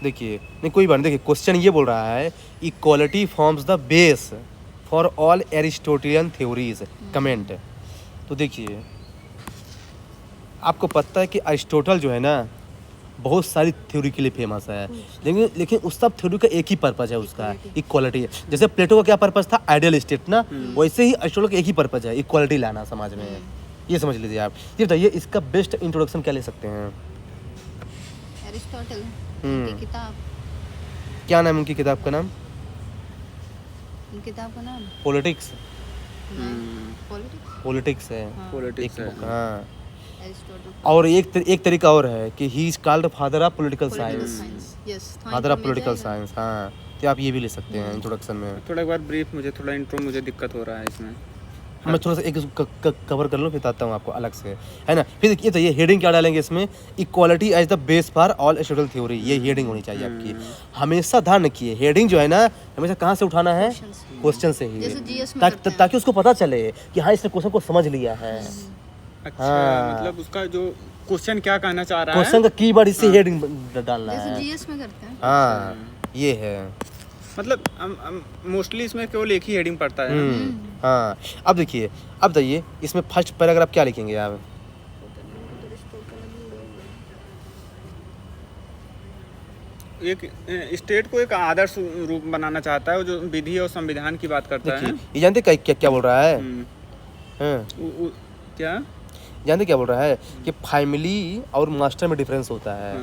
देखिए नहीं कोई बात नहीं, देखिए क्वेश्चन ये बोल रहा है equality forms the base for all Aristotelian theories comment. तो देखिए आपको पता है कि अरिस्टोटल जो है ना बहुत सारी थ्योरी के लिए फेमस है, लेकिन उस सब थ्योरी का एक ही पर्पज है उसका, इक्वालिटी। जैसे प्लेटो का क्या पर्पज था, आइडियल स्टेट ना, वैसे ही अरिस्टोटल का एक ही पर्पज है, इक्वालिटी लाना समाज में। ये समझ लीजिए आप। ये बताइए इसका बेस्ट इंट्रोडक्शन क्या ले सकते हैं? एरिस्टोटल की किताब, क्या नाम है उनकी किताब का नाम? किताब का नाम पॉलिटिक्स। पॉलिटिक्स है। पॉलिटिक्स है। हाँ। एरिस्टोटल। और एक तरीका और है कि he is called father of political science. Yes, father of political science. हाँ, तो आप ये भी ले सकते हैं इंट्रोडक्शन में। थोड़ा एक बार ब्रीफ, मुझे थोड़ा इंट्रो, मुझे दिक्कत हो रहा है इसमें। मैं थोड़ा सा एक कवर कर लूँ फिर बताता हूँ आपको अलग से, है ना। फिर ये तो ये हेडिंग क्या डालेंगे इसमें, equality as the base for all Aristotle theory. ये हेडिंग होनी चाहिए आपकी। हमेशा ध्यान रखिए हेडिंग जो है ना हमेशा कहाँ से उठाना है, क्वेश्चन से ही, ताकि उसको पता चले कि हाँ इसने क्वेश्चन को समझ लिया है। अच्छा, मतलब उसका जो क्वेश्चन क्या कहना चाह रहा है, क्वेश्चन का कीवर्ड इससे हेडिंग डालना है, जैसे जीएस में करते हैं। हाँ ये है। मतलब मोस्टली इसमें केवल एक ही हेडिंग पड़ता है। हाँ अब देखिए, अब बताइए इसमें फर्स्ट पैराग्राफ क्या लिखेंगे आप? एक स्टेट को एक आदर्श रूप बनाना चाहता है, वो जो विधि और संविधान की बात करता है। ये जानते क्या क्या बोल रहा है? क्या जानते क्या बोल रहा है कि फैमिली और मास्टर में डिफरेंस होता है।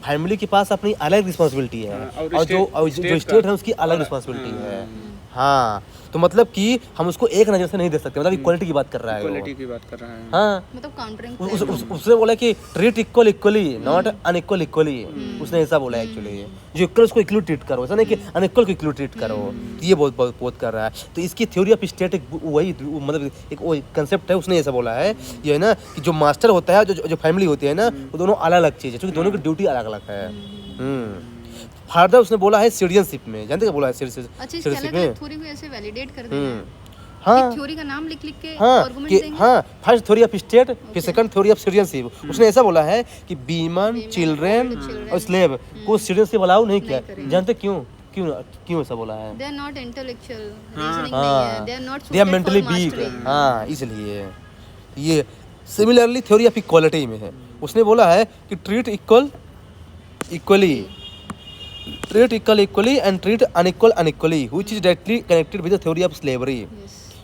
फैमिली के पास अपनी अलग रिस्पांसिबिलिटी है और जो स्टेट है उसकी अलग रिस्पांसिबिलिटी है। हाँ तो मतलब कि हम उसको एक नजर से नहीं दे सकते, मतलब इक्वालिटी की बात कर रहा है, इक्वालिटी की बात कर रहा है। हाँ मतलब काउंटरिंग उसने बोला कि treat equally not unequal equally. उसने ऐसा बोला एक्चुअली, जो इक्वल उसको इक्वल ट्रीट करो, ऐसा नहीं कि अनइक्वल को इक्वल ट्रीट करो। तो ये बहुत कर रहा है। तो इसकी थ्योरी ऑफ स्टेट वही मतलब एक वो कंसेप्ट है, उसने ऐसा बोला है ये है ना कि जो मास्टर होता है जो फैमिली होती है ना वो दोनों अलग अलग चीज़ है, क्योंकि दोनों की ड्यूटी अलग अलग है। फादर उसने बोला है सिटीजनशिप में, जानते क्या बोला है सिटीजनशिप में? थ्योरी को ऐसे वैलिडेट कर देना। हाँ थ्योरी का नाम लिख के हाँ आर्गुमेंट कि देंगे। हाँ फर्स्ट थ्योरी ऑफ स्टेट, फिर सेकंड थ्योरी ऑफ सिटीजनशिप। उसने ऐसा बोला है कि वीमेन, चिल्ड्रेन और स्लेव को सिटीजनशिप अलाउ नहीं किया। जानते क्यों ऐसा बोला है? They are not intellectual, reasoning नहीं है, दे आर मेंटली वीक। हाँ इसलिए ये सिमिलरली थ्योरी ऑफ इक्वालिटी में है। उसने बोला है कि treat equally and treat unequal unequally, which is directly connected with the theory of slavery,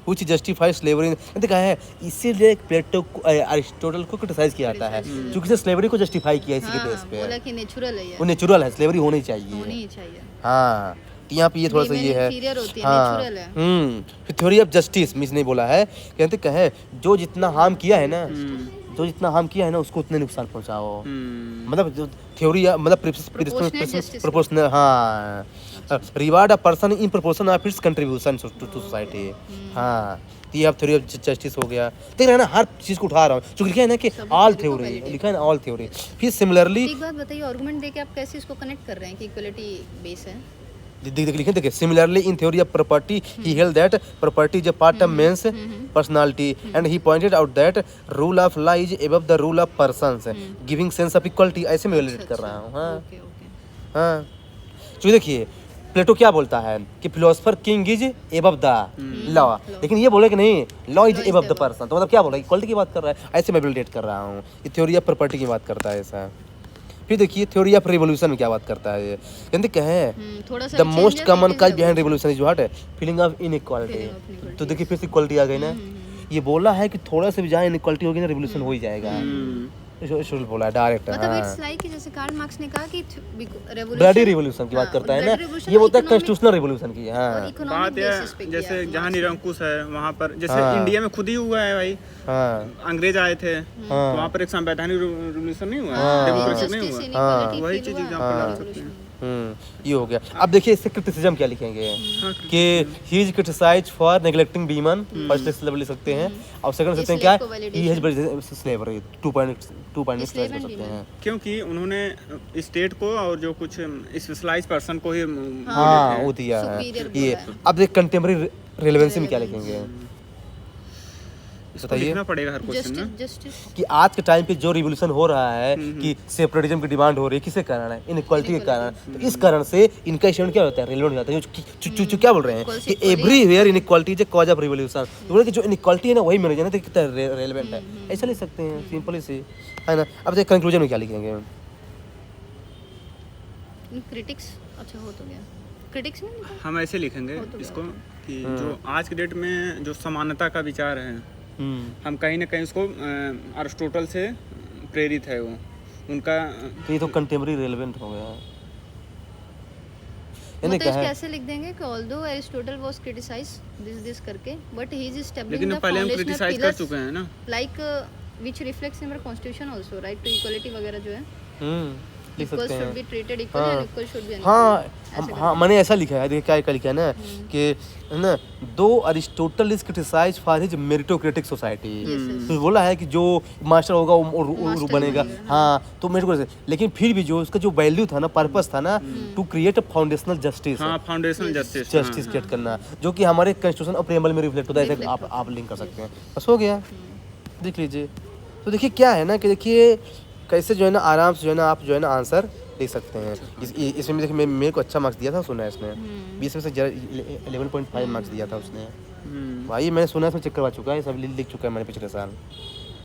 which justifies slavery। देखा है इसीलिए प्लेटो को अरिस्टोटल को क्रिटिसाइज किया जाता है क्योंकि से स्लेवरी को जस्टिफाई किया इसी के बेस पे। बोला कि नेचुरल है, वो नेचुरल है, स्लेवरी होनी चाहिए। हाँ तो यहाँ पे ये थोड़ा सा ये है। हाँ फिर थ्योरी ऑफ जस्टिस मिस नहीं बोला है, कहते कहे जो जितना हार्म किया है ना उसको उतने नुकसान पहुंचाओ। मतलब जो थ्योरी मतलब प्रोपोर्शनल। हाँ reward a person in proportion of its contribution to society. हाँ तो ये थ्योरी ऑफ जस्टिस हो गया। देख रहे हैं ना हर चीज को उठा रहा हूँ, क्योंकि लिखा है ना कि ऑल थ्योरी, लिखा है ना ऑल थ्योरी। फिर सिमिलरली एक बात बताइए, आर्गुमेंट देके आप कैसे इसको कनेक्ट कर रहे हैं कि इक्वालिटी बेस है? देखिए similarly in theory of property he held that property is a part of men's personality and he pointed out that rule of law is above the rule of persons giving sense of equality. ऐसे में relate कर रहा हूँ। हाँ तो देखिए प्लेटो क्या बोलता है कि philosopher king is above the law, लेकिन ये बोले कि नहीं law is above the person. तो मतलब क्या बोल रहा है, इक्वालिटी की बात कर रहा है। ऐसे मैं रिलेट कर रहा हूँ, ये थ्योरी ऑफ प्रॉपर्टी की बात करता है ऐसा। फिर देखिए थ्योरी ऑफ रिवोल्यूशन में क्या बात करता है ये, कहते कहें the most common cause behind revolution is what है, फीलिंग ऑफ इनइक्वालिटी। तो देखिए फिर से इक्वालिटी आ गई ना। ये बोला है कि थोड़ा सा भी जहाँ इनइक्वालिटी होगी ना रिवोल्यूशन हो ही जाएगा। बोला डायरेक्ट। मतलब इट्स लाइक कि जैसे कार्ल मार्क्स ने कहा कि ब्लडी रिवोल्यूशन की बात करता है ना, ये बोलता है कॉन्स्टिट्यूशनल रिवोल्यूशन की। हाँ बात है जैसे जहाँ निरंकुश है वहाँ पर, जैसे इंडिया में खुद ही हुआ है भाई। अंग्रेज आए थे तो वहाँ पर एक संवैधानिक रिवोल्यूशन नहीं हुआ, डेमोक्रेसी नहीं हुआ। वही चीज एग्जांपल डाल सकते हैं। ये हो गया। अब देखिए इससे क्रिटिसिज्म क्या लिखेंगे कि he is criticised for neglecting women, first level लिख सकते हैं। और सेकंड सकते हैं क्या, ही हैज स्लेवरी 2 पॉइंट कर सकते हैं, क्योंकि उन्होंने स्टेट को और जो कुछ स्पेशलाइज्ड पर्सन को ही वो दिया है ये। अब देख कंटेम्पररी रिलेवेंसी में क्या लिखेंगे, इसको बताइए। लिखना पड़ेगा हर क्वेश्चन जस्टिस में। जस्टिस कि आज के टाइम पे जो रिवोल्यूशन हो रहा है कि सेपरेटिज्म की डिमांड हो रही है, किसके कारण है? इनइक्वालिटी के कारण। तो इस कारण से इनका स्टैंड क्या होता है? रेलेवेंट हो जाता है। जो क्या बोल रहे हैं कि everywhere inequality is a cause of revolution. तो बोले कि जो इनइक्वालिटी है ना वही मैनेज है ना, तो कितना रेलेवेंट है, ऐसा लिख सकते हैं सिंपल सी, है ना। अब देखिए कंक्लूजन में क्या लिखेंगे? क्रिटिक्स अच्छा हो तो गया, क्रिटिक्स में लिखा? हम ऐसे लिखेंगे तो इसको कि जो आज के डेट में जो समानता का विचार है, हम्म, हम कहीं ना कहीं उसको अरिस्टोटल से प्रेरित है वो उनका। तो ये तो कंटेम्प्रेरी रेलेवेंट हो गया। वो यानी तो क्या इसको है? ऐसे लिख देंगे कि although Aristotle was criticise this करके, बट ही इज एस्टैब्लिशिंग लेकिन द पहले हम फाउंडेशनल क्रिटिसाइज कर पिलर्स चुके हैं ना। Like which reflects in our constitution also, right to equality वगैरह जो है, लिख इक्वल सकते शुड हैं। Be treated equally and equal should be हाँ हाँ, मैंने ऐसा लिखा है, देखिए क्या क्या लिखा है ना कि है ना, though Aristotle is criticise for his meritocratic society. तो बोला है कि जो मास्टर होगा वो मास्टर बनेगा। बनेगा, हाँ, तो मेरिटोक्रेटिक, लेकिन फिर भी जो उसका जो वैल्यू था ना, पर्पस था ना, to create a foundational justice, हाँ, फाउंडेशनल जस्टिस। जस्टिस क्रिएट करना, जो कि हमारे कॉन्स्टिट्यूशन और प्रेमबल में रिफ्लेक्ट होता है। ऐसे आप लिंक कर सकते हैं, बस हो गया, देख लीजिए। तो देखिए क्या है ना कि देखिए कैसे जो है ना आराम से जो है ना आप जो है ना आंसर लिख सकते हैं। इसमें देखिए मेरे को अच्छा मार्क्स दिया था सुना है इसने, 20 में से 11.5 मार्क्स दिया था उसने। भाई मैंने सुना इसमें चेक करवा चुका है, सब लिख चुका है मैंने पिछले साल।